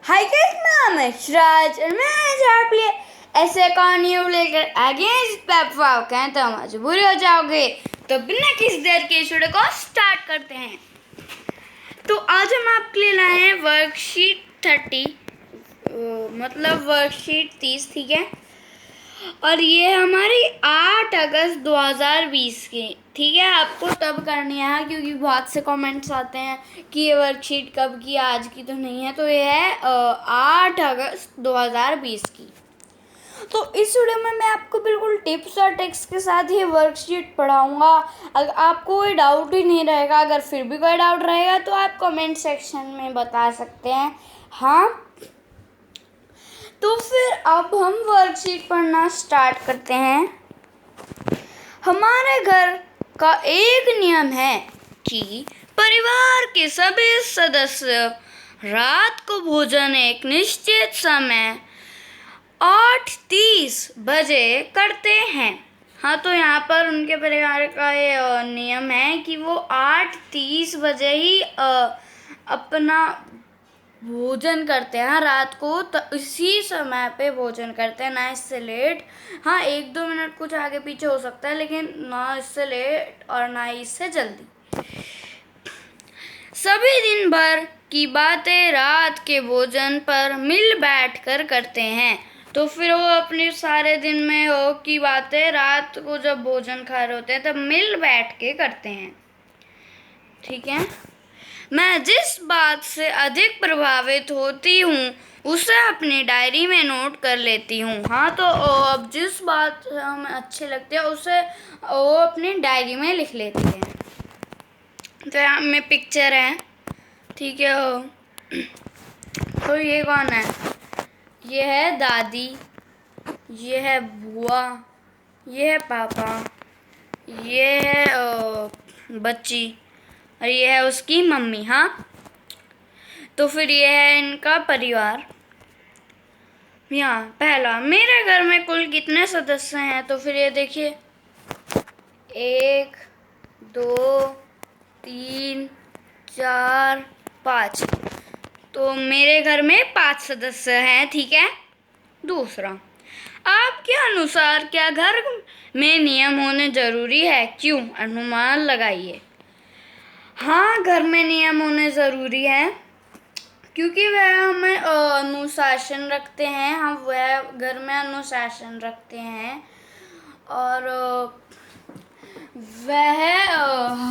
Hi guys, नाम है श्राज और मैं आज आप लिए ऐसे कहानियों लेकर आगे हैं जिस पे आप वाव कहें तो मजबूर हो जाओगे। तो बिना किसी देर के वीडियो को स्टार्ट करते हैं। तो आज हम आपके लिए लाए हैं वर्कशीट 30, मतलब वर्कशीट 30, ठीक है। और ये हमारी 8 अगस्त 2020 की, ठीक है। आपको तब करनी है क्योंकि बहुत से कमेंट्स आते हैं कि ये वर्कशीट कब की, आज की तो नहीं है। तो ये है 8 अगस्त 2020 की। तो इस वीडियो में मैं आपको बिल्कुल टिप्स और ट्रिक्स के साथ ये वर्कशीट पढ़ाऊँगा। अगर आपको कोई डाउट ही नहीं रहेगा, अगर फिर भी कोई डाउट रहेगा तो आप कमेंट सेक्शन में बता सकते हैं। हाँ, तो फिर अब हम वर्कशीट पढ़ना स्टार्ट करते हैं। हमारे घर का एक नियम है कि परिवार के सभी सदस्य रात को भोजन एक निश्चित समय 8:30 बजे करते हैं। हाँ, तो यहाँ पर उनके परिवार का ये नियम है कि वो 8:30 बजे ही अपना भोजन करते हैं रात को। तो इसी समय पे भोजन करते हैं, ना इससे लेट। हाँ, 1-2 मिनट कुछ आगे पीछे हो सकता है, लेकिन ना इससे लेट और ना इससे जल्दी। सभी दिन भर की बातें रात के भोजन पर मिल बैठ कर करते हैं। तो फिर वो अपने सारे दिन में हो की बातें रात को जब भोजन खा रहे होते हैं तब मिल बैठ के करते हैं, ठीक है। मैं जिस बात से अधिक प्रभावित होती हूँ उसे अपनी डायरी में नोट कर लेती हूँ। हाँ, तो अब जिस बात हमें अच्छे लगते हैं उसे वो अपनी डायरी में लिख लेती है। तो यहाँ में पिक्चर है, ठीक है। तो ये कौन है? ये है दादी, ये है बुआ, ये है पापा, ये है बच्ची और ये है उसकी मम्मी। हाँ, तो फिर ये है इनका परिवार। यहाँ पहला, मेरे घर में कुल कितने सदस्य हैं? तो फिर ये देखिए, 1 2 3 4 5। तो मेरे घर में 5 सदस्य हैं, ठीक है। दूसरा, आपके अनुसार क्या घर में नियम होने जरूरी है? क्यों? अनुमान लगाइए। हाँ, घर में नियम होने ज़रूरी है क्योंकि वह हमें अनुशासन रखते हैं। हम वह घर में अनुशासन रखते हैं और वह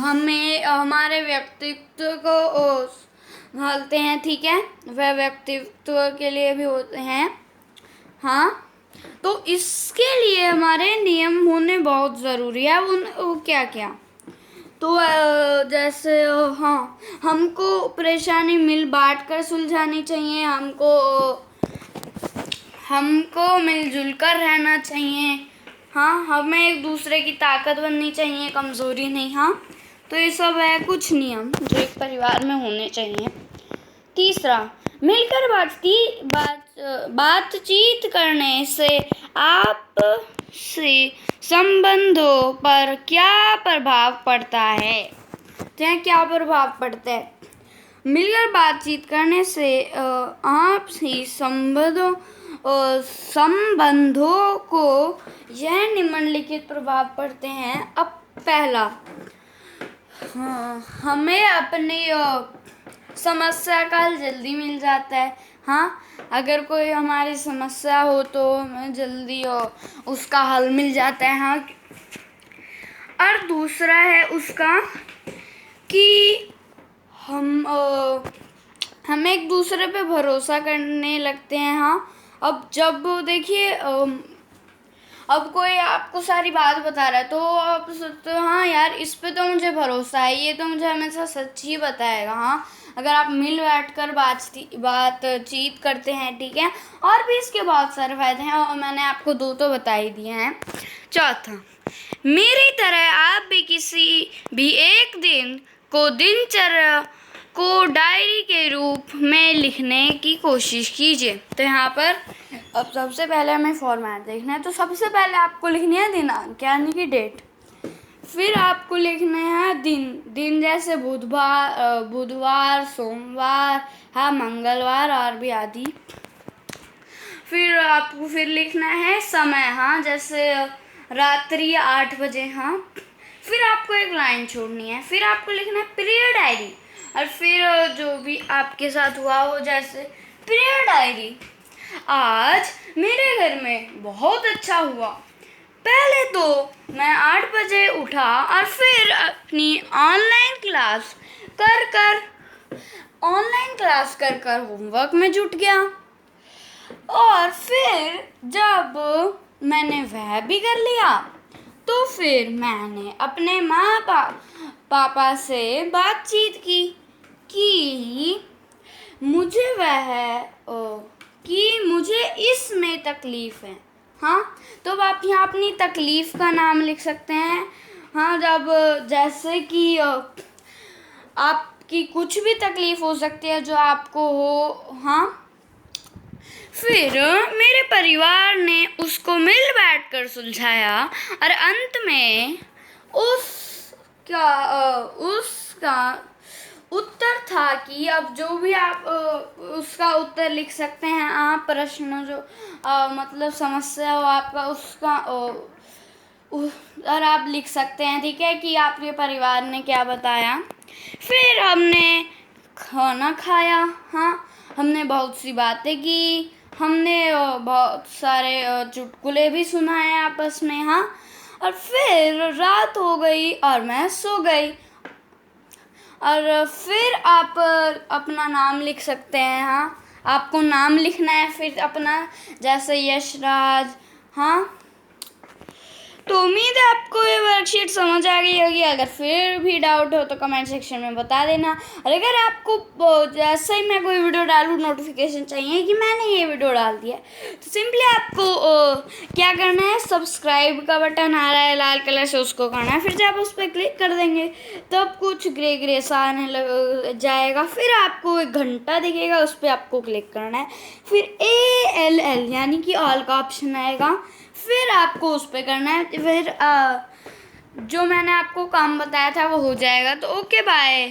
हमें हमारे व्यक्तित्व को संभालते हैं, ठीक है। वह व्यक्तित्व के लिए भी होते हैं। हाँ, तो इसके लिए हमारे नियम होने बहुत ज़रूरी है। वो क्या क्या? तो जैसे हाँ, हमको परेशानी मिल बांट कर सुलझानी चाहिए। हमको मिलजुल कर रहना चाहिए। हाँ, हमें एक दूसरे की ताकत बननी चाहिए, कमज़ोरी नहीं। हाँ, तो ये सब है कुछ नियम जो एक परिवार में होने चाहिए। तीसरा, मिलकर बातचीत करने से आपसी संबंधों पर क्या प्रभाव पड़ता है? क्या प्रभाव पड़ता है? मिलकर बातचीत करने से आपसी संबंधों को यह निम्नलिखित प्रभाव पड़ते हैं। अब पहला, हमें अपनी समस्या का हल जल्दी मिल जाता है। हाँ, अगर कोई हमारी समस्या हो तो हमें जल्दी उसका हल मिल जाता है। हाँ, और दूसरा है उसका कि हम एक दूसरे पे भरोसा करने लगते हैं। हाँ, अब जब देखिए अब कोई आपको सारी बात बता रहा है तो आप सोचते हो हाँ यार, इस पे तो मुझे भरोसा है, ये तो मुझे हमेशा सच ही बताएगा। हाँ, अगर आप मिल बैठ कर बातचीत करते हैं, ठीक है। और भी इसके बहुत सारे फायदे हैं और मैंने आपको 2 तो बता ही दिए हैं। चौथा, मेरी तरह आप भी किसी भी एक दिन को दिनचर्या को डायरी के रूप में लिखने की कोशिश कीजिए। तो यहाँ पर अब सबसे पहले हमें फॉर्मेट देखना है। तो सबसे पहले आपको लिखनी है दिनांक, यानी कि डेट। फिर आपको लिखना है दिन। दिन जैसे बुधवार, सोमवार, हाँ, मंगलवार और भी आदि। फिर आपको फिर लिखना है समय, हाँ, जैसे रात्रि 8 बजे, हाँ। फिर आपको एक लाइन छोड़नी है। फिर आपको लिखना है प्रिय डायरी, और फिर जो भी आपके साथ हुआ हो, जैसे प्रिय डायरी, आज मेरे घर में बहुत अच्छा हुआ। पहले तो मैं 8 बजे उठा और फिर अपनी ऑनलाइन क्लास कर होमवर्क में जुट गया। और फिर जब मैंने वह भी कर लिया तो फिर मैंने अपने पापा से बातचीत की कि मुझे कि मुझे इसमें तकलीफ़ है, हाँ। तो अब आप यहाँ अपनी तकलीफ़ का नाम लिख सकते हैं, हाँ। जब जैसे कि आपकी कुछ भी तकलीफ़ हो सकती है जो आपको हो, हाँ। फिर मेरे परिवार ने उसको मिल बैठकर सुलझाया और अंत में उसका उत्तर था कि अब जो भी आप उसका उत्तर लिख सकते हैं आप, प्रश्न जो मतलब समस्या हो आपका, उसका और आप लिख सकते हैं, ठीक है, कि आपके परिवार ने क्या बताया। फिर हमने खाना खाया, हाँ। हमने बहुत सी बातें की, हमने बहुत सारे चुटकुले भी सुनाए आपस में, हाँ। और फिर रात हो गई और मैं सो गई। और फिर आप अपना नाम लिख सकते हैं, हाँ। आपको नाम लिखना है फिर अपना, जैसे यशराज, हाँ। तो उम्मीद है आपको ये वर्कशीट समझ आ गई होगी। अगर फिर भी डाउट हो तो कमेंट सेक्शन में बता देना। और अगर आपको जैसे ही मैं कोई वीडियो डालूँ नोटिफिकेशन चाहिए कि मैंने ये वीडियो डाल दिया, तो सिंपली आपको क्या करना है, सब्सक्राइब का बटन आ रहा है लाल कलर से, उसको करना है। फिर जब आप उस पर क्लिक कर देंगे तब कुछ ग्रे सा आने लग जाएगा। फिर आपको एक घंटा दिखेगा, उस पर आपको क्लिक करना है। फिर ALL यानी कि ऑल का ऑप्शन आएगा, फिर आपको उस पर करना है। फिर जो मैंने आपको काम बताया था वो हो जाएगा। तो ओके, बाय।